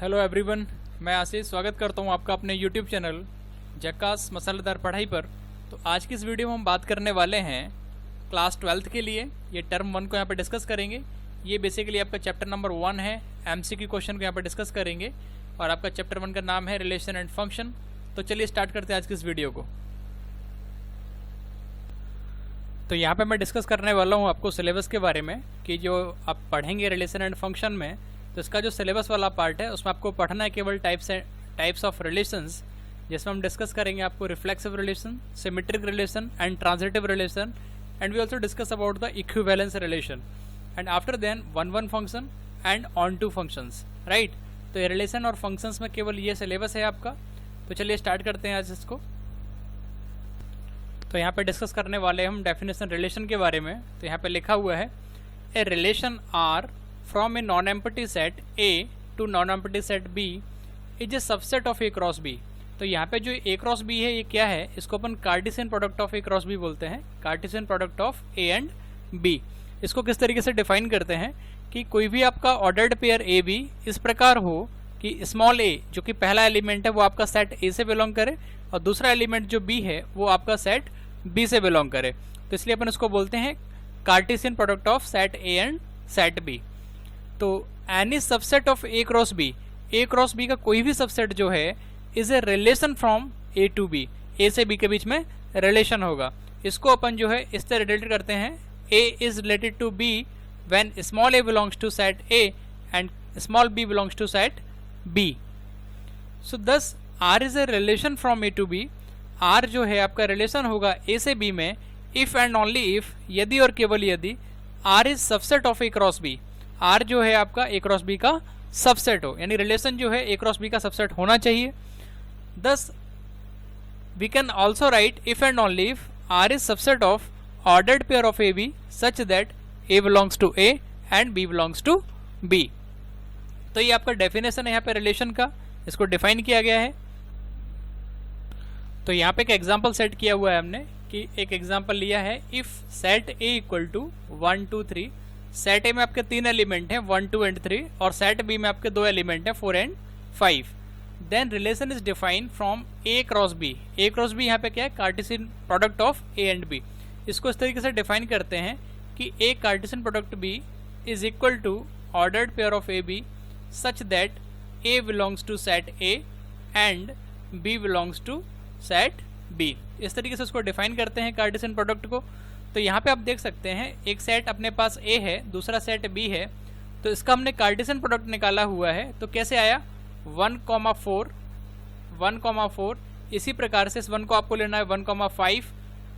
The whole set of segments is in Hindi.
हेलो एवरीवन, मैं आशीष स्वागत करता हूं आपका अपने यूट्यूब चैनल झक्कास मसालेदार पढ़ाई पर। तो आज की इस वीडियो में हम बात करने वाले हैं क्लास 12th के लिए। ये टर्म 1 को यहाँ पर डिस्कस करेंगे। ये बेसिकली आपका चैप्टर नंबर 1 है। एमसीक्यू क्वेश्चन को यहाँ पर डिस्कस करेंगे और आपका चैप्टर 1 का नाम है रिलेशन एंड फंक्शन। तो चलिए स्टार्ट करते हैं आज की इस वीडियो को। तो यहाँ पे मैं डिस्कस करने वाला हूँ आपको सिलेबस के बारे में कि जो आप पढ़ेंगे रिलेशन एंड फंक्शन में, तो इसका जो सिलेबस वाला पार्ट है उसमें आपको पढ़ना है केवल टाइप्स ऑफ रिलेशंस, जिसमें हम डिस्कस करेंगे आपको reflexive relation, symmetric relation and transitive relation, and we also discuss about the equivalence relation and after then one function and onto functions, right. तो ये रिलेशन और फंक्शंस में केवल ये सिलेबस है आपका। तो चलिए स्टार्ट करते हैं आज इसको। तो यहाँ पे डिस्कस करने वाले हम डेफिनेशन रिलेशन के बारे में। तो यहाँ पे लिखा हुआ है a relation R from a non empty set A to non empty set B is a subset of A cross B. तो यहाँ पे जो ए क्रॉस बी है ये क्या है, इसको अपन Cartesian product of A cross B बोलते हैं। Cartesian product of A and B. इसको किस तरीके से डिफाइन करते हैं कि कोई भी आपका ऑर्डर्ड पेयर ए बी इस प्रकार हो कि स्मॉल ए जो कि पहला एलिमेंट है वो आपका सेट ए से बिलोंग करे और दूसरा एलिमेंट जो बी है वो आपका सेट बी से बिलोंग करे। तो इसलिए अपन इसको बोलते हैं Cartesian product of set A and set B. तो any subset of A cross B का कोई भी सबसेट जो है is a relation from A to B. A से बी के बीच में रिलेशन होगा। इसको अपन जो है इस तरह रिलेट करते हैं, A is related to B when small a belongs to set A and small b belongs to set B. So this R is a relation from A to B. R जो है आपका रिलेशन होगा ए से बी में इफ एंड ओनली इफ, यदि और केवल यदि R is subset of A cross B. R जो है आपका ए क्रॉस बी का सबसेट हो, यानी रिलेशन जो है ए क्रॉस बी का सबसेट होना चाहिए। Thus we can also write if and only if R is subset of ordered pair of a b such that a belongs to A and b belongs to B. तो ये आपका डेफिनेशन है यहाँ पे रिलेशन का, इसको डिफाइन किया गया है। तो यहाँ पे एक एग्जाम्पल सेट किया हुआ है हमने कि एक एग्जाम्पल लिया है if set A equal to 1 2 3। Set A में आपके 3 एलिमेंट हैं 1 2 एंड 3 और सेट बी में आपके 2 एलिमेंट हैं 4 and 5। Then relation is defined from A cross B. A cross B यहाँ पे क्या है, Cartesian product of A and B. इसको इस तरीके से डिफाइन करते हैं कि A Cartesian product B is equal to ordered pair of a b such that a belongs to set A and b belongs to set B. इस तरीके से उसको डिफाइन करते हैं कार्टेशियन प्रोडक्ट को। तो यहाँ पे आप देख सकते हैं एक सेट अपने पास ए है, दूसरा सेट बी है। तो इसका हमने कार्टेशियन प्रोडक्ट निकाला हुआ है। तो कैसे आया 1,4 इसी प्रकार से इस 1 को आपको लेना है 1,5,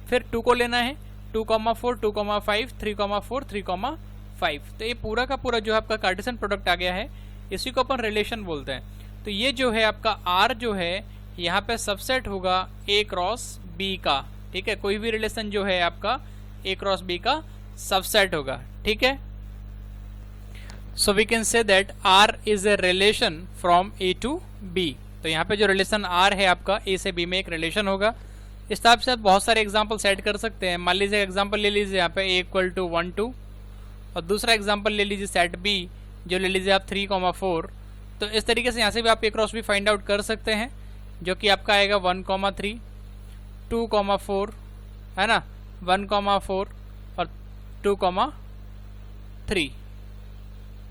फिर 2 को लेना है 2,4 2,5 3,4 3,5। तो ये पूरा का पूरा जो आपका कार्टेशियन प्रोडक्ट आ गया है, इसी को अपन रिलेशन बोलते हैं। तो ये जो है आपका आर जो है यहाँ पे सबसेट होगा ए क्रॉस बी का, ठीक है। कोई भी रिलेशन जो है आपका ए क्रॉस बी का सबसेट होगा, ठीक है। So we can say that R is a relation from A to B. तो यहाँ पे जो रिलेशन आर है आपका ए से बी में एक रिलेशन होगा। इस तरह से आप बहुत सारे एग्जाम्पल सेट कर सकते हैं। मान लीजिए एग्जाम्पल ले लीजिए यहाँ पे ए इक्वल टू 1 2 और दूसरा एग्जाम्पल ले लीजिए सेट बी जो ले लीजिए आप 3,4। तो इस तरीके से यहाँ से भी आप ए क्रॉस बी फाइंड आउट कर सकते हैं, जो कि आपका आएगा 1,3 2,4 है ना, 1,4 और 2,3,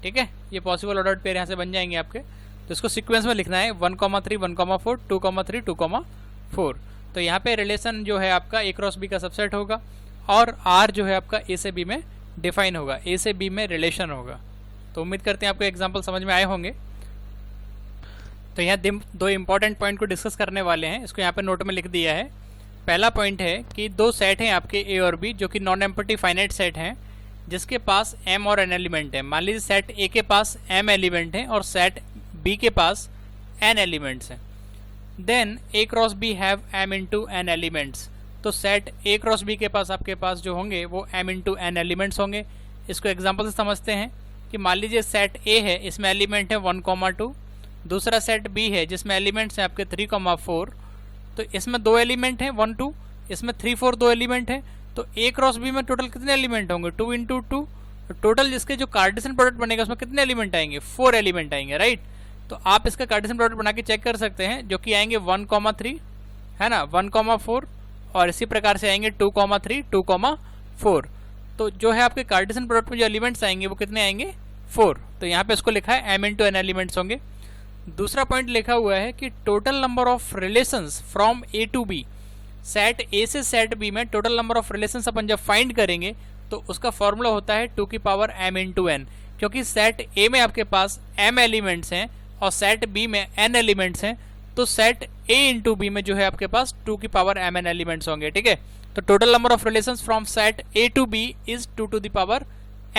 ठीक है। ये पॉसिबल ऑर्डर्ड पेयर यहाँ से बन जाएंगे आपके। तो इसको सीक्वेंस में लिखना है 1,3 1,4 2,3 2,4। तो यहाँ पे रिलेशन जो है आपका ए क्रॉस बी का सबसेट होगा और आर जो है आपका ए से बी में डिफाइन होगा, ए से बी में रिलेशन होगा। तो उम्मीद करते हैं आपको एग्जाम्पल समझ में आए होंगे। तो यहाँ 2 इंपॉर्टेंट पॉइंट को डिस्कस करने वाले हैं, इसको यहाँ पे नोट में लिख दिया है। पहला पॉइंट है कि 2 सेट हैं आपके ए और बी जो कि नॉन एम्प्टी फाइनाइट सेट हैं, जिसके पास m और n एलिमेंट है। मान लीजिए सेट ए के पास m एलिमेंट है और सेट बी के पास n एलिमेंट्स हैं। Then A cross B have m into n elements. तो सेट ए क्रॉस बी के पास आपके पास जो होंगे वो m इंटू n एलिमेंट्स होंगे। इसको एग्जाम्पल से समझते हैं कि मान लीजिए सेट ए है, इसमें एलिमेंट है 1,2, दूसरा सेट बी है जिसमें एलिमेंट्स हैं आपके 3,4। तो इसमें 2 एलिमेंट हैं 1 2, इसमें 3 4 2 एलिमेंट है। तो ए क्रॉस बी में टोटल कितने एलिमेंट होंगे 2 इंटू 2। टोटल जिसके जो कार्टेशियन प्रोडक्ट बनेगा उसमें कितने एलिमेंट आएंगे 4 एलिमेंट आएंगे, राइट। तो आप इसका कार्टेशियन प्रोडक्ट बना के चेक कर सकते हैं, जो कि आएंगे 1,3 है ना, 1,4 और इसी प्रकार से आएंगे 2,3, 2,4। तो जो है आपके कार्टेशियन प्रोडक्ट में जो एलिमेंट्स आएंगे वो कितने आएंगे 4। तो यहाँ पे इसको लिखा है m इंटू n एलिमेंट्स होंगे। दूसरा पॉइंट लिखा हुआ है कि total number of relations from A to B, set A से सेट B में टोटल नंबर ऑफ रिलेशंस अपन जब फाइंड करेंगे तो उसका फॉर्मूला होता है 2 की पावर m इंटू n। क्योंकि सेट A में आपके पास m एलिमेंट्स हैं और सेट B में n एलिमेंट्स हैं, तो सेट A इंटू B में जो है आपके पास 2 की पावर mn एलिमेंट्स होंगे। ठीक है, तो total number of relations from set A to B is 2 to the power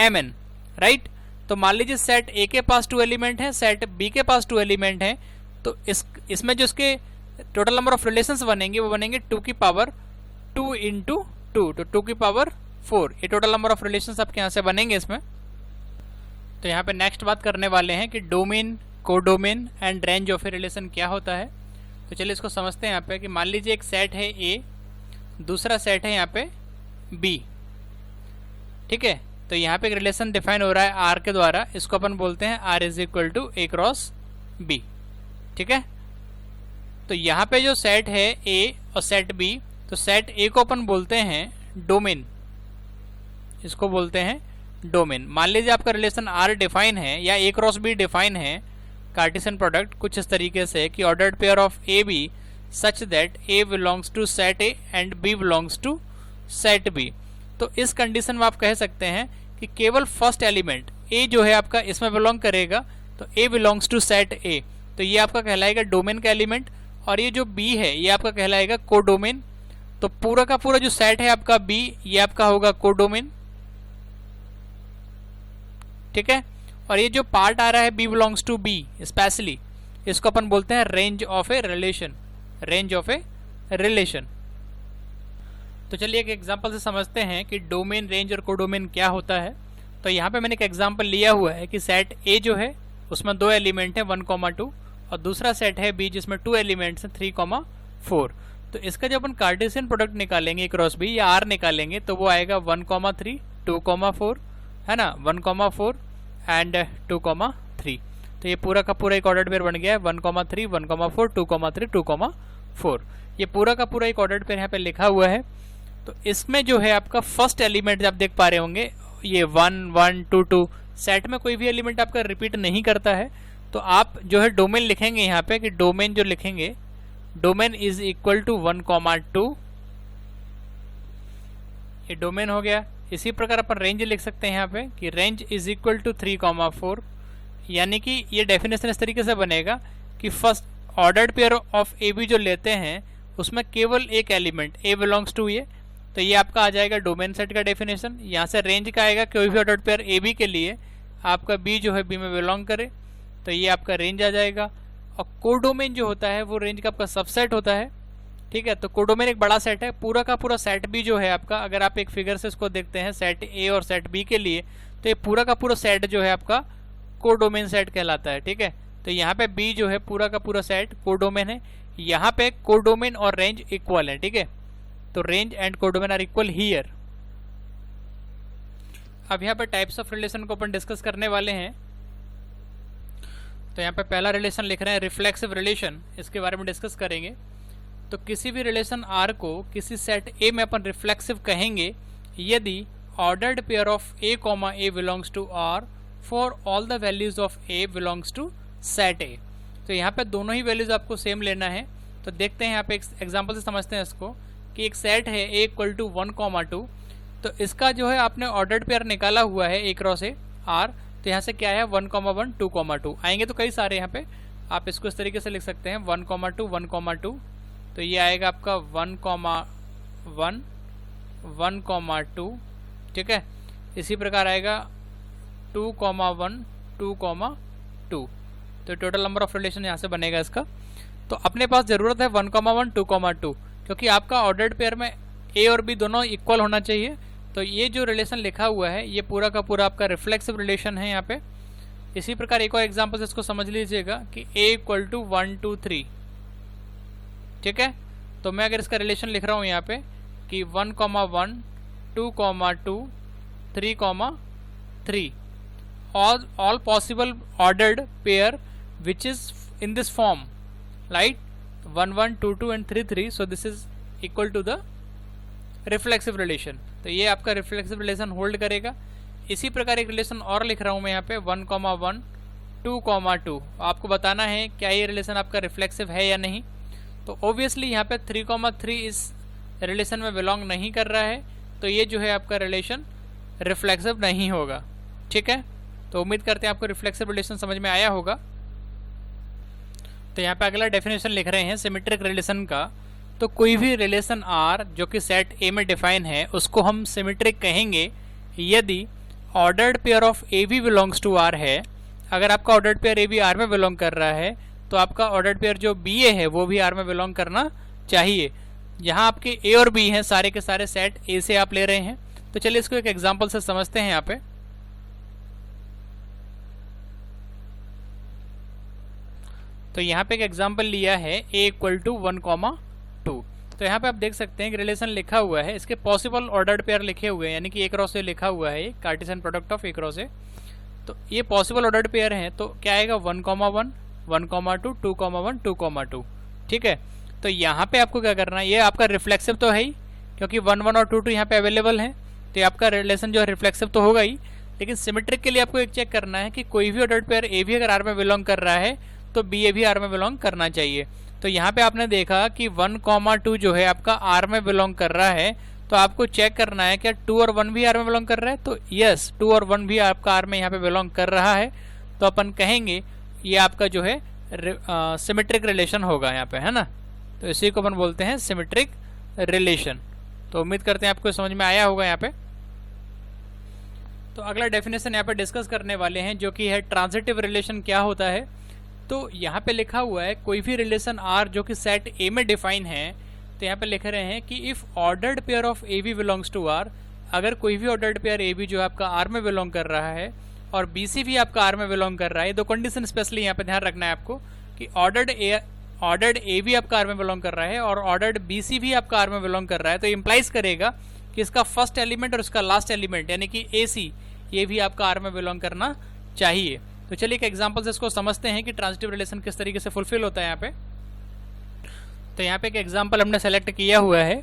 mn, right. तो मान लीजिए सेट A के पास 2 एलिमेंट हैं, सेट B के पास 2 एलिमेंट हैं, तो इसमें जो इसके टोटल नंबर ऑफ रिलेशंस बनेंगे वो बनेंगे 2 की पावर 2 इंटू 2, तो 2 की पावर 4। ये टोटल नंबर ऑफ रिलेशंस आपके यहाँ से बनेंगे इसमें। तो यहाँ पे नेक्स्ट बात करने वाले हैं कि domain, codomain and range of a relation क्या होता है। तो चलिए इसको समझते हैं। यहाँ पे कि मान लीजिए एक सेट है A, दूसरा सेट है यहाँ पे B। ठीक है, तो यहाँ पे एक रिलेशन डिफाइन हो रहा है R के द्वारा, इसको अपन बोलते हैं R is equal to A cross B। ठीक है, तो यहाँ पे जो सेट है A और सेट B, तो सेट A को अपन बोलते हैं डोमेन, इसको बोलते हैं डोमेन। मान लीजिए आपका रिलेशन R डिफाइन है या A क्रॉस B डिफाइन है, कार्टेशियन प्रोडक्ट कुछ इस तरीके से कि ordered pair of A B such that A belongs to set A and B belongs to set B। तो इस कंडीशन में आप कह सकते हैं कि केवल फर्स्ट एलिमेंट A जो है आपका इसमें बिलोंग करेगा, तो A belongs to set A, तो ये आपका कहलाएगा डोमेन का एलिमेंट, और ये जो B है ये आपका कहलाएगा कोडोमेन। तो पूरा का पूरा जो सेट है आपका B, ये आपका होगा कोडोमेन। ठीक है, और ये जो पार्ट आ रहा है B belongs to B specially, इसको अपन बोलते हैं range of a relation, range of a relation. तो चलिए एक एग्जांपल से समझते हैं कि डोमेन, रेंज और कोडोमेन क्या होता है। तो यहाँ पे मैंने एक एग्जांपल लिया हुआ है कि सेट A जो है उसमें 2 एलिमेंट है 1,2, और दूसरा सेट है B जिसमें 2 एलिमेंट्स हैं 3,4। तो इसका जब अपन कार्टेशियन प्रोडक्ट निकालेंगे क्रॉस B या R निकालेंगे तो वो आएगा 1,3, 2,4 है ना, 1,4 एंड 2,3। तो ये पूरा का पूरा एक ऑर्डर्ड पेयर बन गया है 1,3, 1,4, 2,3, 2,4। ये पूरा का पूरा एक ऑर्डर्ड पेयर यहाँ पे लिखा हुआ है। तो इसमें जो है आपका फर्स्ट एलिमेंट आप देख पा रहे होंगे ये 1, 1, 2, 2, सेट में कोई भी एलिमेंट आपका रिपीट नहीं करता है। तो आप जो है डोमेन लिखेंगे यहाँ पे कि डोमेन जो लिखेंगे, डोमेन इज इक्वल टू 1,2, ये डोमेन हो गया। इसी प्रकार अपन रेंज लिख सकते हैं यहाँ पे कि रेंज इज इक्वल टू 3,4, यानी कि ये डेफिनेशन इस तरीके से बनेगा कि first ordered pair of a b जो लेते हैं उसमें केवल एक एलिमेंट A बिलोंग्स टू ये, तो ये आपका आ जाएगा डोमेन सेट का डेफिनेशन। यहाँ से रेंज का आएगा कोई भी ऑर्डर्ड पेयर ए बी के लिए आपका B जो है B में बिलोंग करे, तो ये आपका रेंज आ जाएगा। और कोडोमेन जो होता है वो रेंज का आपका सबसेट होता है। ठीक है, तो कोडोमेन एक बड़ा सेट है, पूरा का पूरा सेट B जो है आपका, अगर आप एक फिगर से इसको देखते हैं सेट A और सेट B के लिए, तो ये पूरा का पूरा सेट जो है आपका कोडोमेन सेट कहलाता है। ठीक है, तो यहाँ पे B जो है पूरा का पूरा सेट कोडोमेन है। यहाँ पे कोडोमेन और रेंज इक्वल है। ठीक है, तो range and codomain are equal here. अब यहाँ पे टाइप्स ऑफ रिलेशन को अपन डिस्कस करने वाले हैं। तो यहाँ पे पहला रिलेशन लिख रहे हैं रिफ्लेक्सिव रिलेशन, इसके बारे में डिस्कस करेंगे। तो किसी भी रिलेशन R को किसी सेट A में अपन रिफ्लेक्सिव कहेंगे यदि ordered pair of A, A belongs to R for all the values of A belongs to set A। तो यहाँ पे दोनों ही वैल्यूज आपको सेम लेना है। तो देखते हैं यहाँ पे एक एग्जांपल से समझते हैं इसको कि एक सेट है A इक्वल टू 1,2, तो इसका जो है आपने ऑर्डर्ड पेयर निकाला हुआ है A क्रॉस A R। तो यहाँ से क्या है 1,1, 2,2 आएंगे, तो कई सारे यहाँ पे आप इसको इस तरीके से लिख सकते हैं 1,2, 1,2। तो ये आएगा आपका 1,1, 1,2। ठीक है, इसी प्रकार आएगा 2,1, 2,2। तो टोटल नंबर ऑफ रिलेशन यहाँ से बनेगा इसका। तो अपने पास ज़रूरत है 1,1, 2,2, क्योंकि आपका ऑर्डर्ड पेयर में A और B दोनों इक्वल होना चाहिए। तो ये जो रिलेशन लिखा हुआ है ये पूरा का पूरा आपका रिफ्लेक्सिव रिलेशन है यहाँ पे। इसी प्रकार एक और एग्जांपल से इसको समझ लीजिएगा कि A इक्वल टू 1, 2, 3। ठीक है, तो मैं अगर इसका रिलेशन लिख रहा हूँ यहाँ पे कि 1,1, 2,2, 3,3 all possible ordered pair which is in this form, right? 1 1 2 2 and 3 3, so this is equal to the reflexive relation. तो ये आपका रिफ्लेक्सिव रिलेशन होल्ड करेगा। इसी प्रकार एक रिलेशन और लिख रहा हूँ मैं यहाँ पे 1 1 2 2। आपको बताना है क्या ये रिलेशन आपका रिफ्लेक्सिव है या नहीं। तो ऑब्वियसली यहाँ पे 3 3 इस रिलेशन में बिलोंग नहीं कर रहा है, तो ये जो है आपका रिलेशन रिफ्लेक्सिव नहीं होगा। ठीक है, तो उम्मीद करते हैं आपको रिफ्लेक्सिव रिलेशन समझ में आया होगा। तो यहाँ पे अगला डेफिनेशन लिख रहे हैं सिमेट्रिक रिलेशन का। तो कोई भी रिलेशन R जो कि सेट A में डिफाइन है उसको हम सिमेट्रिक कहेंगे यदि ordered pair of AB belongs to R है। अगर आपका ऑर्डर्ड पेयर AB R में बिलोंग कर रहा है तो आपका ऑर्डर्ड पेयर जो BA है वो भी R में बिलोंग करना चाहिए। यहाँ आपके A और B हैं, सारे के सारे सेट A से आप ले रहे हैं। तो चलिए इसको एक एग्जाम्पल से समझते हैं यहाँ पे। तो यहाँ पे एक एग्जाम्पल लिया है A इक्वल टू 1 2। तो यहाँ पे आप देख सकते हैं कि रिलेशन लिखा हुआ है, इसके पॉसिबल ऑर्डर्ड पेयर लिखे हुए हैं, यानी कि A क्रॉस A लिखा हुआ है, Cartesian product of A cross A। तो ये पॉसिबल ऑर्डर्ड पेयर हैं, तो क्या आएगा 1 1 1 2 2 1 2 2। ठीक है, तो यहाँ पे आपको क्या करना है, ये आपका रिफ्लेक्सिव तो है ही क्योंकि 1 1 और 2 2 यहाँ पे अवेलेबल है, तो ये आपका रिलेशन जो है रिफ्लेक्सिव तो होगा ही। लेकिन सिमेट्रिक के लिए आपको एक चेक करना है कि कोई भी ऑर्डर्ड पेयर A भी अगर R में बिलोंग कर रहा है तो BA भी R में बिलोंग करना चाहिए। तो यहाँ पे आपने देखा कि 1 2 जो है आपका R में बिलोंग कर रहा है, तो आपको चेक करना है क्या 2 और 1 भी R में बिलोंग कर रहा है। तो यस, 2 और 1 भी आपका R में यहाँ पे बिलोंग कर रहा है, तो अपन कहेंगे ये आपका जो है सिमेट्रिक रिलेशन होगा यहाँ पे, है ना। तो इसी को अपन बोलते हैं सिमेट्रिक रिलेशन। तो उम्मीद करते हैं आपको समझ में आया होगा यहाँ पे। तो अगला डेफिनेशन यहाँ पे डिस्कस करने वाले हैं जो कि है ट्रांजिटिव रिलेशन क्या होता है। तो यहाँ पे लिखा हुआ है कोई भी रिलेशन R जो कि सेट A में डिफाइन है, तो यहाँ पे लिख रहे हैं कि if ordered pair of AB belongs to R, अगर कोई भी ऑर्डर्ड पेयर AB जो आपका R में बिलोंग कर रहा है और BC भी आपका R में बिलोंग कर रहा है, दो कंडीशन स्पेशली यहाँ पे ध्यान रखना है आपको कि ऑर्डर्ड A भी आपका R में बिलोंग कर रहा है और ऑर्डर्ड BC भी आपका R में बिलोंग कर रहा है, तो इम्प्लाइज करेगा कि इसका फर्स्ट एलिमेंट और इसका लास्ट एलिमेंट यानी कि AC ये भी आपका R में बिलोंग करना चाहिए। तो चलिए एक एग्जांपल से इसको समझते हैं कि ट्रांजिटिव रिलेशन किस तरीके से फुलफिल होता है यहाँ पे। तो यहाँ पे एक एग्जांपल हमने सेलेक्ट किया हुआ है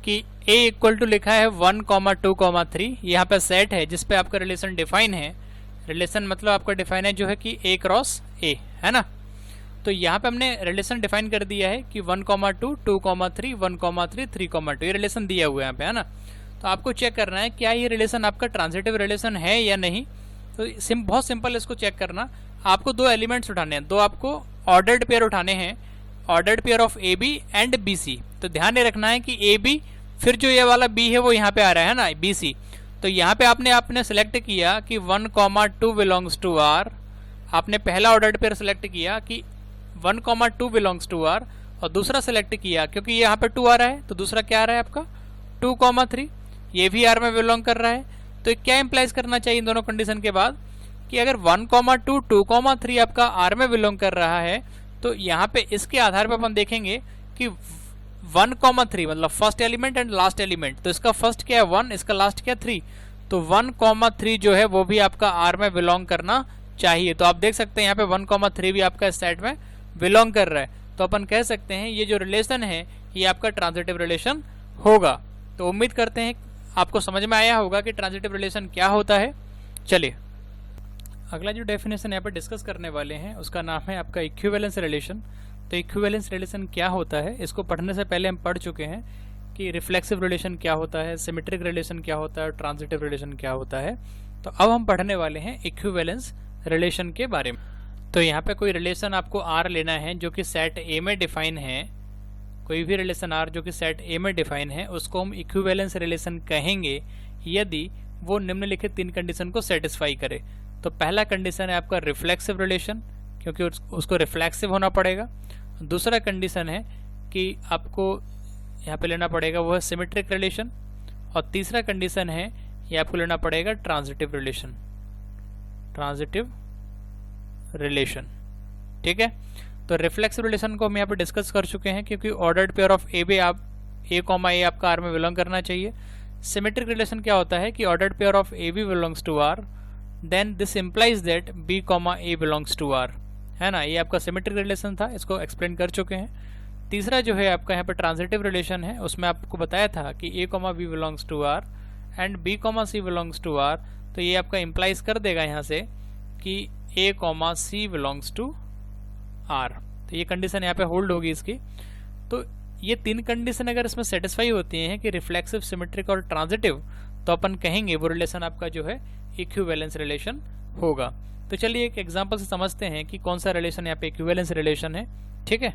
कि A इक्वल टू लिखा है 1 2 3। यहाँ पे सेट है जिस पे आपका रिलेशन डिफाइन है। रिलेशन मतलब आपका डिफाइन है जो है कि A क्रॉस A, है ना। तो यहाँ पे हमने रिलेशन डिफाइन कर दिया है कि 1 2 2 3 1 3 3 2, ये रिलेशन दिया हुआ है यहाँ पे, है ना। तो आपको चेक करना है क्या ये रिलेशन आपका ट्रांजिटिव रिलेशन है या नहीं। तो बहुत सिंपल इसको चेक करना, आपको दो एलिमेंट्स उठाने हैं, दो आपको ऑर्डर्ड पेयर उठाने हैं, ordered pair of AB and BC। तो ध्यान ये रखना है कि AB फिर जो ये वाला B है वो यहाँ पे आ रहा है ना, BC। तो यहाँ पे आपने सेलेक्ट किया कि 1 2 बिलोंग्स टू R। आपने पहला ऑर्डर्ड पेयर सेलेक्ट किया कि 1 2 बिलोंग्स टू R और दूसरा सेलेक्ट किया क्योंकि यहाँ पे 2 आ रहा है तो दूसरा क्या आ रहा है आपका 2 3, ये भी R में बिलोंग कर रहा है। तो क्या इंप्लाइज करना चाहिए इन दोनों कंडीशन के बाद कि अगर 1 2 2 3 आपका R में बिलोंग कर रहा है तो यहाँ पे इसके आधार पर अपन देखेंगे कि 1 3 मतलब first element and last element, तो इसका फर्स्ट क्या है 1, इसका लास्ट क्या है 3, तो 1 3 जो है वो भी आपका R में बिलोंग करना चाहिए। तो आप देख सकते हैं यहाँ पे 1 3 भी आपका इस सेट में बिलोंग कर रहा है। तो अपन कह सकते हैं ये जो रिलेशन है ये आपका ट्रांजिटिव रिलेशन होगा। तो उम्मीद करते हैं आपको समझ में आया होगा कि ट्रांजिटिव रिलेशन क्या होता है। चलिए अगला जो डेफिनेशन यहाँ पे डिस्कस करने वाले हैं उसका नाम है आपका इक्विवेलेंस रिलेशन। तो इक्विवेलेंस रिलेशन क्या होता है, इसको पढ़ने से पहले हम पढ़ चुके हैं कि रिफ्लेक्सिव रिलेशन क्या होता है, सिमेट्रिक रिलेशन क्या होता है और ट्रांजिटिव रिलेशन क्या होता है। तो अब हम पढ़ने वाले हैं इक्विवेलेंस रिलेशन के बारे में। तो यहाँ पे कोई रिलेशन आपको R लेना है जो कि सेट A में डिफाइन है, कोई भी रिलेशन R जो कि सेट A में डिफाइन है उसको हम इक्विवेलेंस रिलेशन कहेंगे यदि वो निम्नलिखित 3 कंडीशन को सेटिस्फाई करे। तो पहला कंडीशन है आपका रिफ्लेक्सिव रिलेशन क्योंकि उसको रिफ्लेक्सिव होना पड़ेगा। दूसरा कंडीशन है कि आपको यहाँ पे लेना पड़ेगा वो है सिमेट्रिक रिलेशन और तीसरा कंडीशन है ये आपको लेना पड़ेगा ट्रांजिटिव रिलेशन, ट्रांजिटिव रिलेशन। ठीक है, तो रिफ्लेक्सिव रिलेशन को हम यहाँ पे डिस्कस कर चुके हैं क्योंकि ऑर्डर्ड पेयर ऑफ A आपका R में बिलोंग करना चाहिए। सिमेट्रिक रिलेशन क्या होता है कि ordered pair of AB belongs to R, then this implies that B A belongs to R। है ना, ये आपका सिमेट्रिक रिलेशन था, इसको एक्सप्लेन कर चुके हैं। तीसरा जो है आपका यहाँ पे ट्रांजिटिव रिलेशन है, उसमें आपको बताया था कि a comma b belongs to R and b comma c belongs to R, तो ये आपका इम्प्लाइज कर देगा यहाँ से कि a comma c belongs to R, तो ये कंडीशन यहाँ पे होल्ड होगी इसकी। तो ये तीन कंडीशन अगर इसमें सेटिस्फाई होती हैं कि रिफ्लेक्सिव, सिमेट्रिक और ट्रांजिटिव, तो अपन कहेंगे वो रिलेशन आपका जो है इक्विवेलेंस रिलेशन होगा। तो चलिए एक एग्जांपल से समझते हैं कि कौन सा रिलेशन यहाँ पे इक्विवेलेंस रिलेशन है। ठीक है,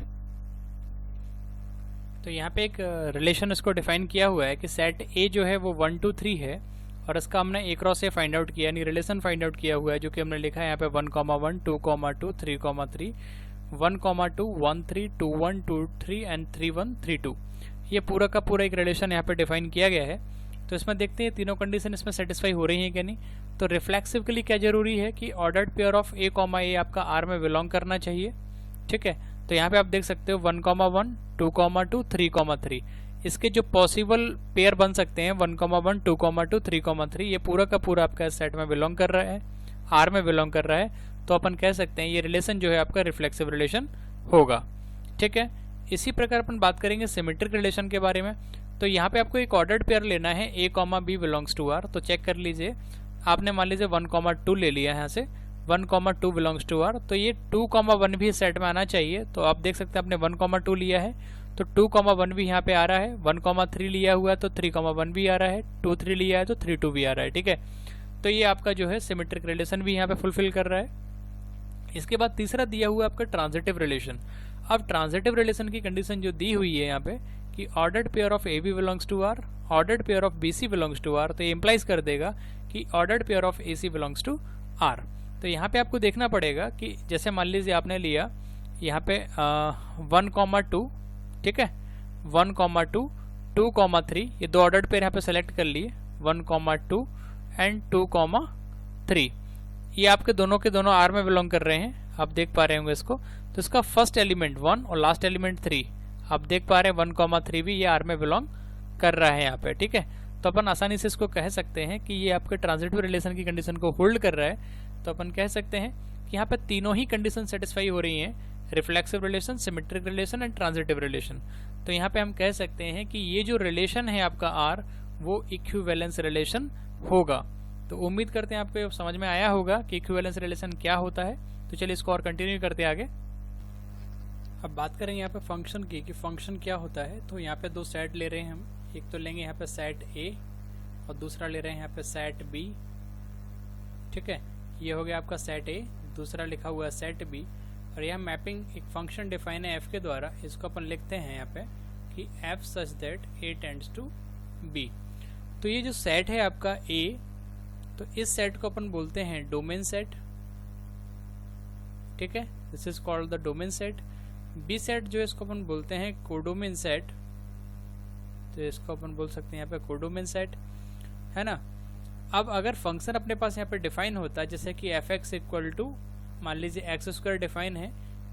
तो यहाँ पे एक रिलेशन इसको डिफाइन किया हुआ है कि सेट ए जो है वो 1 2 3 है और इसका हमने ए क्रॉस से फाइंड आउट किया, यानी रिलेशन फाइंड आउट किया हुआ है, जो कि हमने लिखा है यहाँ पे 1, 1, 2, 2, 3, 3, 1, 2, 1, 3, 2, 1, 2, 3 एंड 3, 1, 3, 2। ये पूरा का पूरा एक रिलेशन यहाँ पे डिफाइन किया गया है। तो इसमें देखते हैं तीनों कंडीशन इसमें सेटिस्फाई हो रही हैं कि नहीं। तो रिफ्लेक्सिव के लिए क्या जरूरी है कि ordered pair of a comma a आपका आर में बिलोंग करना चाहिए। ठीक है, तो यहाँ पे आप देख सकते हो 1, 1, 2, 2, 3, 3। इसके जो पॉसिबल पेयर बन सकते हैं 1, 1, 2, 2, 3, 3, ये पूरा का पूरा आपका सेट में बिलोंग कर रहा है, आर में बिलोंग कर रहा है, तो अपन कह सकते हैं ये रिलेशन जो है आपका रिफ्लेक्सिव रिलेशन होगा। ठीक है, इसी प्रकार अपन बात करेंगे सिमेट्रिक रिलेशन के बारे में। तो यहाँ पे आपको एक ऑर्डर्ड पेयर लेना है a comma b belongs to R. तो चेक कर लीजिए, आपने मान लीजिए 1, 2 ले लिया है यहाँ से, 1, 2 बिलोंग्स टू आर, तो ये 2, 1 भी सेट में आना चाहिए। तो आप देख सकते हैं आपने 1, 2 लिया है तो 2, 1 भी यहाँ पे आ रहा है, 1, 3 लिया हुआ है तो 3, 1 भी आ रहा है, 2, 3 लिया है तो 3, 2 भी आ रहा है। ठीक है, तो ये आपका जो है सिमेट्रिक रिलेशन भी यहाँ पे फुलफिल कर रहा है। इसके बाद तीसरा दिया हुआ है आपका ट्रांजिटिव रिलेशन। अब ट्रांजिटिव रिलेशन की कंडीशन जो दी हुई है यहाँ पे कि ordered pair of a b belongs to R, ordered pair of b c belongs to R, तो ये इंप्लाइज कर देगा कि ordered pair of a c belongs to R. तो यहाँ पे आपको देखना पड़ेगा कि जैसे मान लीजिए आपने लिया यहाँ पे 1, 2, ठीक है, 1, 2, 2, 3, ये दो ऑर्डर्ड पेयर यहाँ पे सेलेक्ट कर लिए, 1, 2 एंड 2, 3। ये आपके दोनों के दोनों आर में बिलोंग कर रहे हैं, आप देख पा रहे होंगे इसको। तो इसका फर्स्ट एलिमेंट 1 और लास्ट एलिमेंट 3, आप देख पा रहे हैं 1, 3 भी ये आर में बिलोंग कर रहा है यहाँ पे। ठीक है, तो अपन आसानी से इसको कह सकते हैं कि ये आपके ट्रांजिटिव रिलेशन की कंडीशन को होल्ड कर रहा है। तो अपन कह सकते हैं कि यहाँ पे तीनों ही कंडीशन सेटिस्फाई हो रही हैं, reflexive relation, symmetric relation and transitive relation. तो यहाँ पे हम कह सकते हैं कि ये जो रिलेशन है आपका आर, वो इक्विवेलेंस रिलेशन होगा। तो उम्मीद करते हैं आपको समझ में आया होगा कि इक्विवेलेंस रिलेशन क्या होता है। तो चलिए इसको और कंटिन्यू करते हैं आगे। अब बात करेंगे यहाँ पे फंक्शन की कि फंक्शन क्या होता है। तो यहाँ पे दो सेट ले रहे हैं हम, एक तो लेंगे यहाँ पे सेट ए और दूसरा ले रहे हैं यहाँ पे सेट बी। ठीक है, ये हो गया आपका सेट ए, दूसरा लिखा हुआ है सेट बी, और यहाँ मैपिंग एक फंक्शन डिफाइन है एफ के द्वारा। इसको अपन लिखते हैं यहाँ पे कि f such that A tends to B. तो ये जो सेट है आपका ए, तो इस सेट को अपन बोलते हैं डोमेन सेट। ठीक है, this is called the domain set. B set जो है इसको अपन बोलते हैं कोडोमेन सेट, तो इसको अपन बोल सकते हैं यहाँ पे कोडोमेन सेट, है ना। अब अगर फंक्शन अपने पास यहाँ पे डिफाइन होता है, जैसे कि एफ एक्स इक्वल टू मान लीजिए एक्स स्क्वायर डिफाइन है,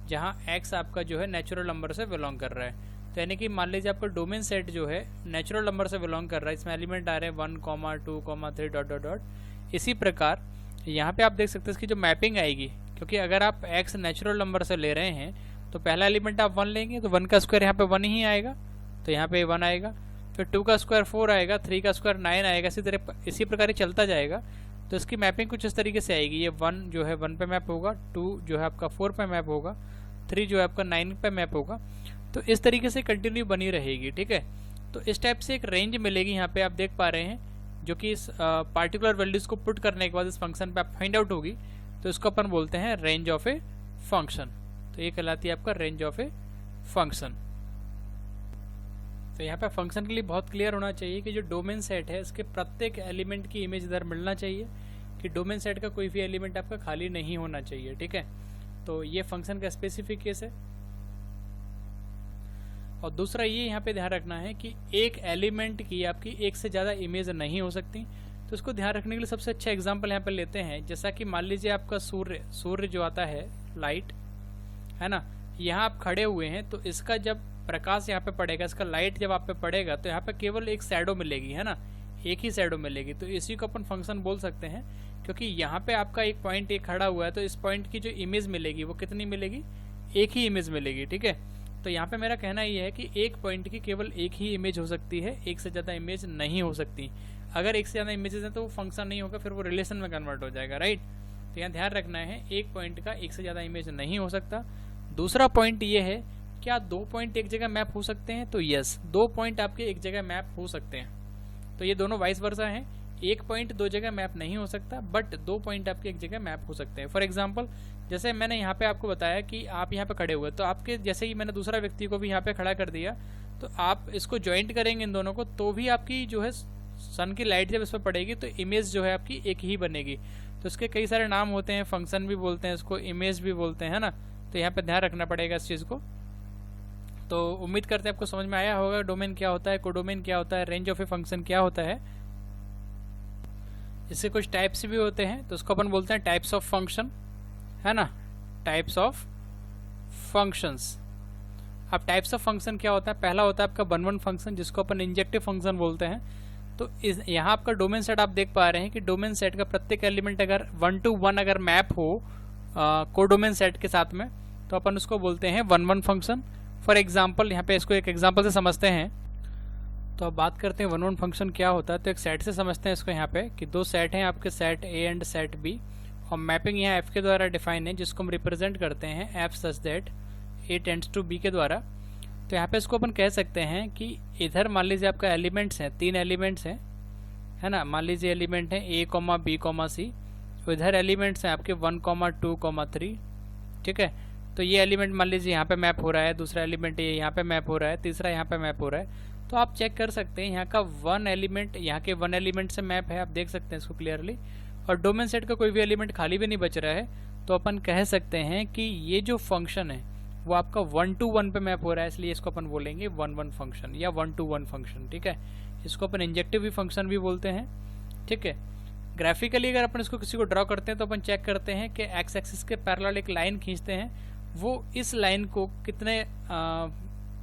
जहाँ एक्स आपका जो है नेचुरल नंबर से बिलोंग कर रहा है। तो यानी कि मान लीजिए आपका डोमेन सेट जो है नेचुरल नंबर से बिलोंग कर रहा है, इसमें एलिमेंट आ रहे हैं 1, 2, 3 डॉट डॉट डॉट। इसी प्रकार यहाँ पे आप देख सकते हैं इसकी जो मैपिंग आएगी, क्योंकि अगर आप एक्स नेचुरल नंबर से ले रहे हैं तो पहला एलिमेंट आप 1 लेंगे, तो 1 का स्क्वायर यहाँ पे 1 ही आएगा, तो यहाँ पे 1 आएगा। फिर 2 का स्क्वायर 4 आएगा, 3 का स्क्वायर 9 आएगा, इसी प्रकार चलता जाएगा। तो इसकी मैपिंग कुछ इस तरीके से आएगी, ये 1 जो है 1 पे मैप होगा, 2 जो है आपका 4 पे मैप होगा, 3 जो है आपका 9 पे मैप होगा। तो इस तरीके से कंटिन्यू बनी रहेगी। ठीक है, तो इस टाइप से एक रेंज मिलेगी यहाँ पे आप देख पा रहे हैं, जो कि इस पार्टिकुलर वैल्यूज को पुट करने के बाद इस फंक्शन पे आप फाइंड आउट होगी। तो इसको अपन बोलते हैं रेंज ऑफ ए फंक्शन। तो ये कहलाती है आपका रेंज ऑफ ए फंक्शन। तो यहाँ पे फंक्शन के लिए बहुत क्लियर होना चाहिए कि जो डोमेन सेट है इसके प्रत्येक एलिमेंट की इमेज इधर मिलना चाहिए, कि डोमेन सेट का कोई भी एलिमेंट आपका खाली नहीं होना चाहिए। ठीक है, तो ये फंक्शन का स्पेसिफिक केस है। और दूसरा ये यहाँ पे ध्यान रखना है कि एक एलिमेंट की आपकी एक से ज़्यादा इमेज नहीं हो सकती। तो इसको ध्यान रखने के लिए सबसे अच्छा एग्जांपल यहाँ पे लेते हैं, जैसा कि मान लीजिए आपका सूर्य जो आता है लाइट, है ना, यहाँ आप खड़े हुए हैं, तो इसका जब प्रकाश यहाँ पे पड़ेगा, इसका लाइट जब आप पे पड़ेगा, तो यहाँ पे केवल एक शैडो मिलेगी, है ना, एक ही शैडो मिलेगी। तो इसी को अपन फंक्शन बोल सकते हैं क्योंकि यहाँ पे आपका एक पॉइंट एक खड़ा हुआ है, तो इस पॉइंट की जो इमेज मिलेगी वो कितनी मिलेगी, एक ही इमेज मिलेगी, ठीक है। तो यहाँ पे मेरा कहना ये है कि एक पॉइंट की केवल एक ही इमेज हो सकती है, एक से ज़्यादा इमेज नहीं हो सकती। अगर एक से ज़्यादा इमेजेस हैं तो वो फंक्शन नहीं होगा, फिर वो रिलेशन में कन्वर्ट हो जाएगा, राइट। तो यहाँ ध्यान रखना है, एक पॉइंट का एक से ज़्यादा इमेज नहीं हो सकता। दूसरा पॉइंट ये है, क्या दो पॉइंट एक जगह मैप हो सकते हैं, तो यस, दो पॉइंट आपके एक जगह मैप हो सकते हैं। तो ये दोनों वाइस वर्सा हैं, एक पॉइंट दो जगह मैप नहीं हो सकता, बट दो पॉइंट आपके एक जगह मैप हो सकते हैं। फॉर एग्जांपल, जैसे मैंने यहाँ पे आपको बताया कि आप यहाँ पे खड़े हुए, तो आपके जैसे ही मैंने दूसरा व्यक्ति को भी यहाँ पे खड़ा कर दिया, तो आप इसको ज्वाइंट करेंगे इन दोनों को, तो भी आपकी जो है सन की लाइट जब इस पर पड़ेगी तो इमेज जो है आपकी एक ही बनेगी। तो इसके कई सारे नाम होते हैं, फंक्शन भी बोलते हैं इसको, इमेज भी बोलते हैं, है ना। तो यहाँ पे ध्यान रखना पड़ेगा इस चीज़ को। तो उम्मीद करते हैं आपको समझ में आया होगा डोमेन क्या होता है, कोडोमेन क्या होता है, रेंज ऑफ ए फंक्शन क्या होता है। इसके कुछ टाइप्स भी होते हैं, तो उसको अपन बोलते हैं टाइप्स ऑफ फंक्शन, है ना, टाइप्स ऑफ फंक्शंस। अब टाइप्स ऑफ फंक्शन क्या होता है, पहला होता है आपका वन वन फंक्शन, जिसको अपन इंजेक्टिव फंक्शन बोलते हैं। तो यहाँ आपका डोमेन सेट आप देख पा रहे हैं कि डोमेन सेट का प्रत्येक एलिमेंट अगर 1 to 1 अगर मैप हो कोडोमेन सेट के साथ में, तो अपन उसको बोलते हैं one one function. For example, यहाँ पे इसको एक एग्जाम्पल से समझते हैं। तो अब बात करते हैं वन वन फंक्शन क्या होता है। तो एक सेट से समझते हैं इसको यहाँ पे, कि दो सेट हैं आपके, set A and set B, और मैपिंग यहाँ एफ के द्वारा डिफाइन है, जिसको हम रिप्रेजेंट करते हैं f such that A tends to B के द्वारा। तो यहाँ पे इसको अपन कह सकते हैं कि इधर मान लीजिए आपका एलिमेंट्स हैं, 3 एलिमेंट्स हैं, है ना। मान लीजिए एलिमेंट है ए कॉमा बी कॉमा सी, तो इधर एलिमेंट्स हैं आपके 1, 2, 3, ठीक है। तो ये एलिमेंट मान लीजिए यहाँ पे मैप हो रहा है, दूसरा एलिमेंट ये यहाँ पे मैप हो रहा है, तीसरा यहाँ पे मैप हो रहा है। तो आप चेक कर सकते हैं यहाँ का वन एलिमेंट, यहाँ के वन एलिमेंट से मैप है, आप देख सकते हैं इसको क्लियरली। और डोमेन सेट का कोई भी एलिमेंट खाली भी नहीं बच रहा है, तो अपन कह सकते हैं कि ये जो फंक्शन है वो आपका 1 to 1 पे मैप हो रहा है, इसलिए इसको अपन बोलेंगे वन वन फंक्शन या 1 to 1 फंक्शन, ठीक है। इसको अपन इंजेक्टिव फंक्शन भी बोलते हैं, ठीक है। ग्राफिकली अगर अपन इसको किसी को ड्रॉ करते हैं, तो अपन चेक करते हैं कि एक्स एक्सिस के पैरेलल एक लाइन खींचते हैं, वो इस लाइन को कितने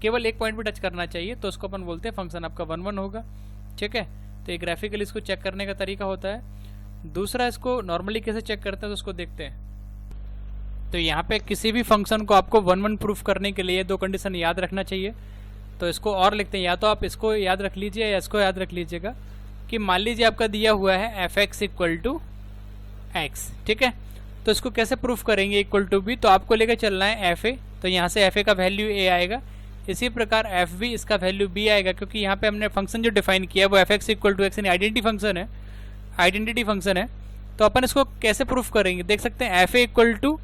केवल एक पॉइंट पे टच करना चाहिए, तो उसको अपन बोलते हैं फंक्शन आपका 1 1 होगा, ठीक है। तो ये ग्राफिकली इसको चेक करने का तरीका होता है। दूसरा, इसको नॉर्मली कैसे चेक करते हैं, तो उसको देखते हैं। तो यहाँ पे किसी भी फंक्शन को आपको 1 1 प्रूफ करने के लिए 2 कंडीशन याद रखना चाहिए। तो इसको और लिखते हैं, या तो आप इसको याद रख लीजिए या इसको याद रख लीजिएगा, कि मान लीजिए आपका दिया हुआ है f x equal to x, ठीक है। तो इसको कैसे प्रूफ करेंगे इक्वल टू बी, तो आपको लेकर चलना है एफ ए, तो यहाँ से एफ ए का वैल्यू ए आएगा, इसी प्रकार एफ बी इसका वैल्यू बी आएगा, क्योंकि यहाँ पे हमने फंक्शन जो डिफाइन किया वो f x equal to x यानी आइडेंटिटी फंक्शन है। तो अपन इसको कैसे प्रूफ करेंगे, देख सकते हैं f a equal to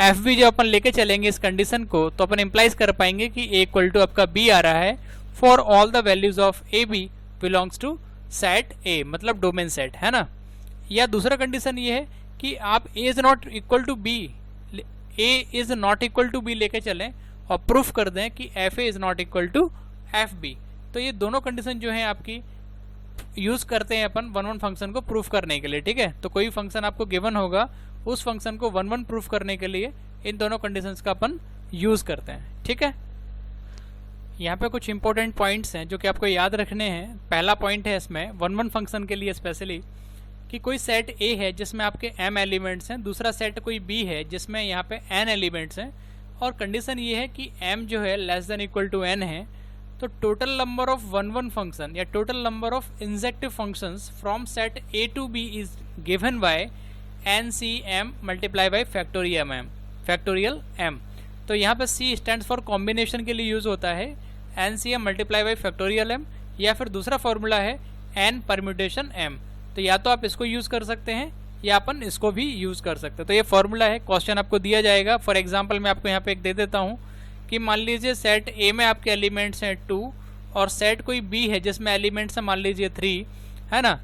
f b जब अपन लेके चलेंगे इस कंडीशन को, तो अपन इम्प्लाइज कर पाएंगे कि ए इक्वल टू आपका बी आ रहा है for all the values of a b belongs to set A, मतलब डोमेन सेट, है ना। या दूसरा कंडीशन ये है कि आप a is not equal to B, a is not equal to b लेके चलें और प्रूफ कर दें कि f a is not equal to f b. तो ये दोनों कंडीशन जो है आपकी यूज करते हैं अपन 1 1 फंक्शन को प्रूफ करने के लिए, ठीक है। तो कोई फंक्शन आपको गिवन होगा, उस फंक्शन को 1 1 प्रूफ करने के लिए इन दोनों कंडीशंस का अपन यूज करते हैं, ठीक है। यहाँ पे कुछ इंपॉर्टेंट पॉइंट्स हैं जो कि आपको याद रखने हैं। पहला पॉइंट है इसमें 1 1 फंक्शन के लिए स्पेशली, कि कोई सेट ए है जिसमें आपके m एलिमेंट्स हैं, दूसरा सेट कोई b है जिसमें यहाँ पे n एलिमेंट्स हैं, और कंडीशन ये है कि m जो है less than equal to n है। तो टोटल नंबर ऑफ 1 1 फंक्शन या total number of injective functions from set a to b is given by NCM multiply by factorial m। तो यहाँ पे C स्टैंड्स फॉर कॉम्बिनेशन के लिए यूज होता है, NCM multiply by factorial m, या फिर दूसरा फॉर्मूला है n परम्यूटेशन m। तो या तो आप इसको यूज कर सकते हैं या अपन इसको भी यूज कर सकते हैं। तो ये फॉर्मूला है, क्वेश्चन आपको दिया जाएगा। फॉर एग्जांपल मैं आपको यहाँ पे एक दे देता हूँ कि मान लीजिए सेट ए में आपके एलिमेंट्स हैं 2 और सेट कोई बी है जिसमें एलिमेंट्स हैं मान लीजिए 3, है ना।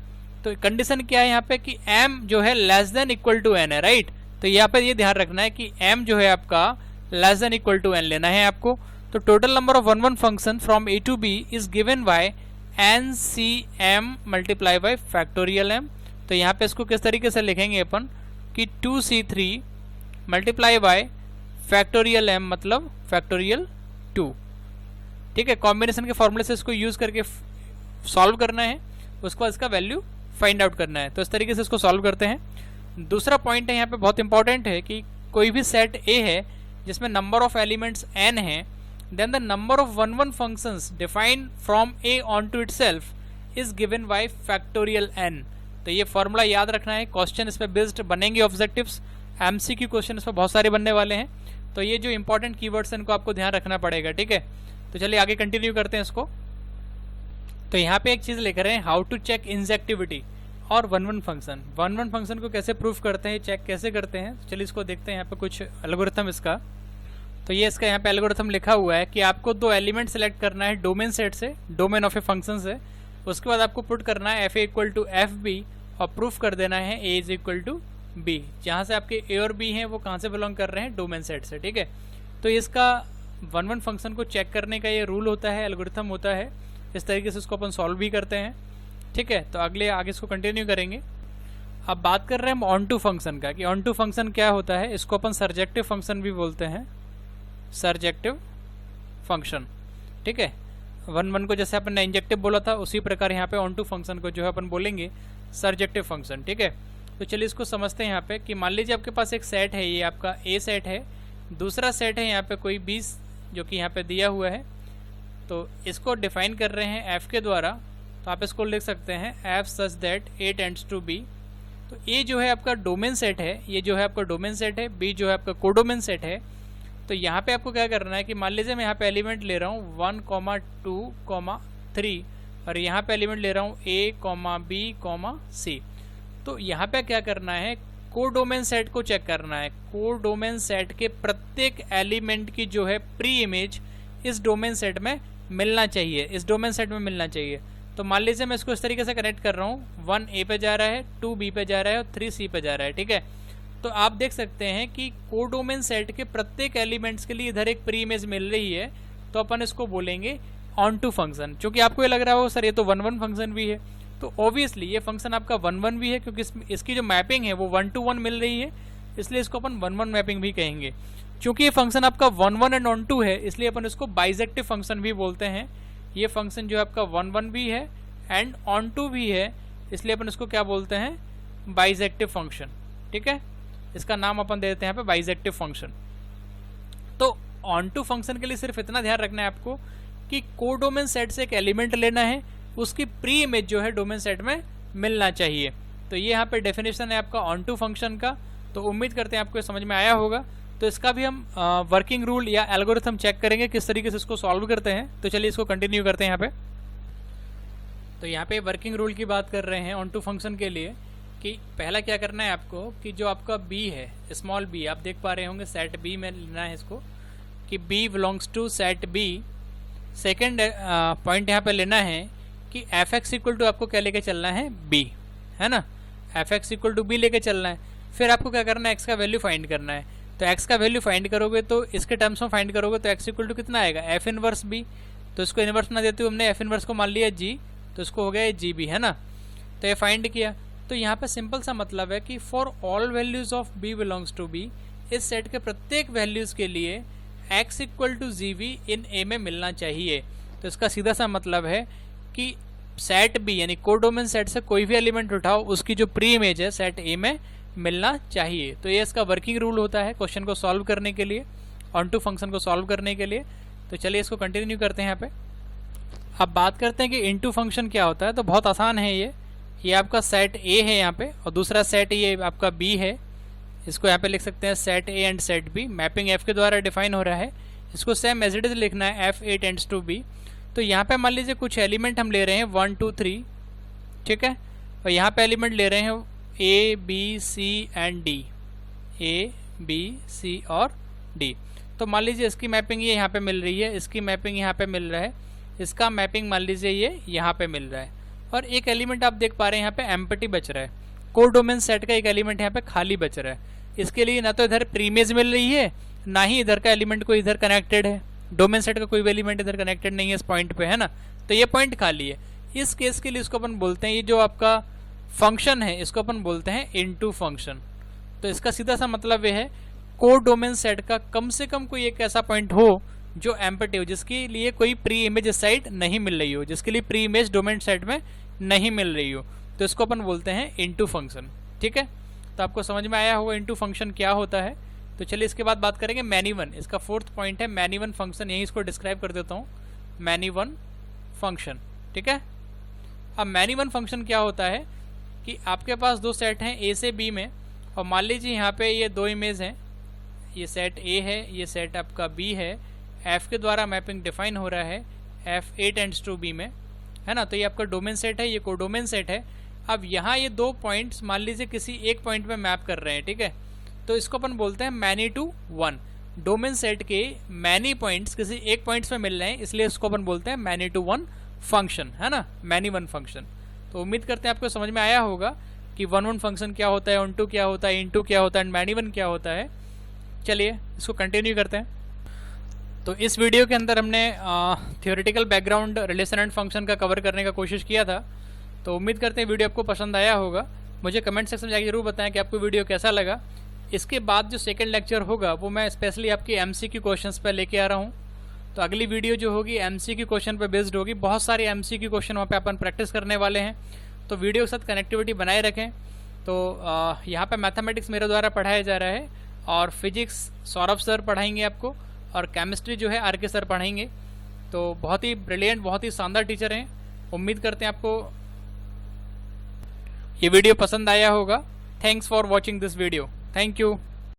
तो कंडीशन क्या है यहाँ पे कि m जो है less than equal to n है, राइट। तो यहाँ पे ये ध्यान रखना है कि m जो है आपका less than equal to n लेना है आपको। तो total number of 1 1 function from a to b is given by NCM multiply by factorial m। तो यहाँ पे इसको किस तरीके से लिखेंगे अपन कि 2C3 multiply by factorial m मतलब फैक्टोरियल 2, ठीक है। कॉम्बिनेशन के फॉर्मूले से इसको यूज करके सॉल्व करना है, उसके बाद इसका वैल्यू फाइंड आउट करना है। तो इस तरीके से इसको सॉल्व करते हैं। दूसरा पॉइंट है यहाँ पे बहुत इंपॉर्टेंट है कि कोई भी सेट ए है जिसमें नंबर ऑफ एलिमेंट्स n है, then the number of one one functions defined from A onto itself is given by factorial n। तो ये फॉर्मूला याद रखना है, क्वेश्चन इस पे बेस्ड बनेंगे, ऑब्जेक्टिव्स एमसीक्यू क्वेश्चन इस पे बहुत सारे बनने वाले हैं, तो ये जो इंपॉर्टेंट कीवर्ड्स हैं इनको आपको ध्यान रखना पड़ेगा, ठीक है। तो चलिए आगे कंटिन्यू करते हैं इसको। तो यहाँ पे एक चीज लेकर हैं, हाउ टू चेक इंजेक्टिविटी और वन वन फंक्शन को कैसे प्रूफ करते हैं, चेक कैसे करते हैं। चलिए इसको देखते हैं, यहाँ पे कुछ एल्गोरिथम इसका। तो ये इसका यहाँ पे एल्गोरिथम लिखा हुआ है कि आपको दो एलिमेंट सेलेक्ट करना है डोमेन सेट से, डोमेन ऑफ ए फंक्शन से, उसके बाद आपको पुट करना है fa equal to f b और प्रूफ कर देना है a is equal to b. जहाँ से आपके a और b हैं वो कहाँ से बिलोंग कर रहे हैं, डोमेन सेट से, ठीक है। तो इसका वन वन फंक्शन को चेक करने का ये रूल होता है, एल्गोरिथम होता है, इस तरीके से इसको अपन सॉल्व भी करते हैं, ठीक है। तो आगे इसको कंटिन्यू करेंगे। अब बात कर रहे हैं हम ऑन टू फंक्शन का, कि ऑन टू फंक्शन क्या होता है। इसको अपन सर्जेक्टिव फंक्शन भी बोलते हैं, सर्जेक्टिव फंक्शन, ठीक है। वन वन को जैसे अपन ने इंजेक्टिव बोला था उसी प्रकार यहाँ पे ऑन टू फंक्शन को जो है अपन बोलेंगे सर्जेक्टिव फंक्शन, ठीक है। तो चलिए इसको समझते हैं यहाँ पे कि मान लीजिए आपके पास एक सेट है, ये आपका ए सेट है, दूसरा सेट है यहाँ पे कोई 20 जो कि यहाँ पे दिया हुआ है, तो इसको डिफाइन कर रहे हैं एफ के द्वारा। तो आप इसको लिख सकते हैं f such that A tends to B. तो ए जो है आपका डोमेन सेट है, ये जो है आपका डोमेन सेट है, बी जो है आपका कोडोमेन सेट है। तो यहाँ पे आपको क्या करना है कि मान लीजिए मैं यहाँ पे एलिमेंट ले रहा हूँ 1, 2, 3 और यहाँ पे एलिमेंट ले रहा हूँ a, b, c। तो यहाँ पे क्या करना है, कोडोमेन सेट को चेक करना है। कोडोमेन सेट के प्रत्येक एलिमेंट की जो है प्री इमेज इस डोमेन सेट में मिलना चाहिए, इस डोमेन सेट में मिलना चाहिए। तो मान लीजिए मैं इसको इस तरीके से कनेक्ट कर रहा हूँ, 1 a पे जा रहा है, 2 b पे जा रहा है और 3 c पे जा रहा है, ठीक है। तो आप देख सकते हैं कि कोडोमेन सेट के प्रत्येक एलिमेंट्स के लिए इधर एक प्री इमेज मिल रही है, तो अपन इसको बोलेंगे ऑन टू फंक्शन। क्योंकि आपको ये लग रहा हो सर ये तो वन वन फंक्शन भी है, तो ऑब्वियसली ये फंक्शन आपका वन वन भी है, क्योंकि इसकी जो मैपिंग है वो 1 to 1 मिल रही है, इसलिए इसको अपन वन वन मैपिंग भी कहेंगे। क्योंकि ये फंक्शन आपका 1 1 एंड ऑन टू है, इसलिए अपन इसको बाइजेक्टिव फंक्शन भी बोलते हैं। ये फंक्शन जो है आपका 1 1 भी है एंड ऑन टू भी है, इसलिए अपन इसको क्या बोलते हैं, बाइजेक्टिव फंक्शन, ठीक है। इसका नाम अपन दे देते हैं यहाँ पे बाइजेक्टिव फंक्शन। तो ऑन टू फंक्शन के लिए सिर्फ इतना ध्यान रखना है आपको कि कोडोमेन सेट से एक एलिमेंट लेना है, उसकी प्री इमेज जो है डोमेन सेट में मिलना चाहिए। तो ये यहाँ पे डेफिनेशन है आपका ऑन टू फंक्शन का। तो उम्मीद करते हैं आपको समझ में आया होगा। तो इसका भी हम वर्किंग रूल या एल्गोरिथम चेक करेंगे किस तरीके से इसको सॉल्व करते हैं। तो चलिए इसको कंटिन्यू करते हैं यहाँ पे। तो यहाँ पे वर्किंग रूल की बात कर रहे हैं ऑन टू फंक्शन के लिए, कि पहला क्या करना है आपको कि जो आपका b है, स्मॉल b, आप देख पा रहे होंगे सेट b में लेना है इसको, कि b belongs to set b। Second point यहाँ पे लेना है कि एफ एक्स इक्वल टू आपको क्या लेके चलना है, b, है ना, f x equal to b लेके चलना है। फिर आपको क्या करना है, x का वैल्यू फाइंड करना है। तो x का वैल्यू फाइंड करोगे तो इसके टर्म्स में फाइंड करोगे तो x इक्वल टू कितना आएगा, एफ इनवर्स b। तो इसको इनवर्स ना देते हुए हमने एफ इनवर्स को मान लिया g, तो इसको हो गया जी बी, है ना। तो ये फाइंड किया। तो यहाँ पे सिंपल सा मतलब है कि for all values of b belongs to b, इस सेट के प्रत्येक वैल्यूज के लिए x इक्वल टू जी वी इन a में मिलना चाहिए। तो इसका सीधा सा मतलब है कि सेट b यानी कोडोमेन सेट से कोई भी एलिमेंट उठाओ, उसकी जो प्री इमेज है सेट a में मिलना चाहिए। तो ये इसका वर्किंग रूल होता है क्वेश्चन को सॉल्व करने के लिए, ऑन टू फंक्शन को सॉल्व करने के लिए। तो चलिए इसको कंटिन्यू करते हैं यहाँ पे। अब बात करते हैं कि इनटू फंक्शन क्या होता है। तो बहुत आसान है ये आपका सेट A है यहाँ पे, और दूसरा सेट ये आपका B है। इसको यहाँ पे लिख सकते हैं set A and set B। Mapping F के द्वारा डिफाइन हो रहा है, इसको सेम एज इट इज लिखना है, F A tends to B। तो यहाँ पे मान लीजिए कुछ एलिमेंट हम ले रहे हैं 1 2 3, ठीक है, और यहाँ पे एलिमेंट ले रहे हैं A B C and D, A B C और D। तो मान लीजिए इसकी मैपिंग ये यहाँ पे मिल रही है, इसकी मैपिंग यहाँ पे मिल रहा है, इसका मैपिंग मान लीजिए ये यहाँ पे मिल रहा है, और एक एलिमेंट आप देख पा रहे हैं यहाँ पे एम्प्टी बच रहा है। कोडोमेन सेट का एक एलिमेंट यहाँ पे खाली बच रहा है। इसके लिए ना तो इधर प्रीमेज मिल रही है, ना ही इधर का एलिमेंट कोई इधर कनेक्टेड है। डोमेन सेट का कोई भी एलिमेंट इधर कनेक्टेड नहीं है इस पॉइंट पे, है ना। तो ये पॉइंट खाली है। इस केस के लिए इसको अपन बोलते हैं, ये जो आपका फंक्शन है इसको अपन बोलते हैं इनटू फंक्शन। तो इसका सीधा सा मतलब ये है कोडोमेन सेट का कम से कम कोई एक ऐसा पॉइंट हो जो एम्प्टी हो, जिसके लिए कोई प्री इमेज साइड नहीं मिल रही हो, जिसके लिए प्री इमेज डोमेन सेट में नहीं मिल रही हो, तो इसको अपन बोलते हैं इनटू फंक्शन, ठीक है। तो आपको समझ में आया होगा इनटू फंक्शन क्या होता है। तो चलिए इसके बाद बात करेंगे मैनी वन। इसका फोर्थ पॉइंट है मैनी वन फंक्शन, यही इसको डिस्क्राइब कर देता हूँ, मैनी वन फंक्शन। ठीक है, अब मैनी वन फंक्शन क्या होता है कि आपके पास दो सेट हैं ए से बी में, और मान लीजिए यहाँ पे ये दो इमेज हैं, ये सेट ए है, ये सेट आपका बी है, एफ के द्वारा मैपिंग डिफाइन हो रहा है f a tends to b में, है ना। तो ये आपका डोमेन सेट है, ये कोडोमेन सेट है। अब यहाँ ये दो पॉइंट्स मान लीजिए किसी एक पॉइंट में मैप कर रहे हैं, ठीक है, तो इसको अपन बोलते हैं many to one. Domain set के मैनी पॉइंट्स किसी एक पॉइंट्स में मिल रहे हैं, इसलिए इसको अपन बोलते हैं मैनी टू वन फंक्शन, है ना, मैनी वन फंक्शन। तो उम्मीद करते हैं आपको समझ में आया होगा कि वन वन फंक्शन क्या होता है, वन टू क्या होता है, इन टू क्या होता है, एंड मैनी वन क्या होता है। चलिए इसको कंटिन्यू करते हैं। तो इस वीडियो के अंदर हमने theoretical background relation and function का कवर करने का कोशिश किया था। तो उम्मीद करते हैं वीडियो आपको पसंद आया होगा। मुझे कमेंट सेक्शन में जाकर जरूर बताएं कि आपको वीडियो कैसा लगा। इसके बाद जो सेकंड लेक्चर होगा वो मैं स्पेशली आपके एमसीक्यू क्वेश्चंस पर लेके आ रहा हूँ। तो अगली वीडियो जो होगी एमसीक्यू क्वेश्चन पर बेस्ड होगी। बहुत सारे एमसीक्यू क्वेश्चन वहाँ पे अपन प्रैक्टिस करने वाले हैं, तो वीडियो के साथ कनेक्टिविटी बनाए रखें। तो यहाँ पे मैथमेटिक्स मेरे द्वारा पढ़ाया जा रहा है, और फिजिक्स सौरभ सर पढ़ाएंगे आपको, और केमिस्ट्री जो है आर के सर पढ़ाएंगे। तो बहुत ही ब्रिलियंट, बहुत ही शानदार टीचर हैं। उम्मीद करते हैं आपको ये वीडियो पसंद आया होगा। Thanks for watching this video. Thank you.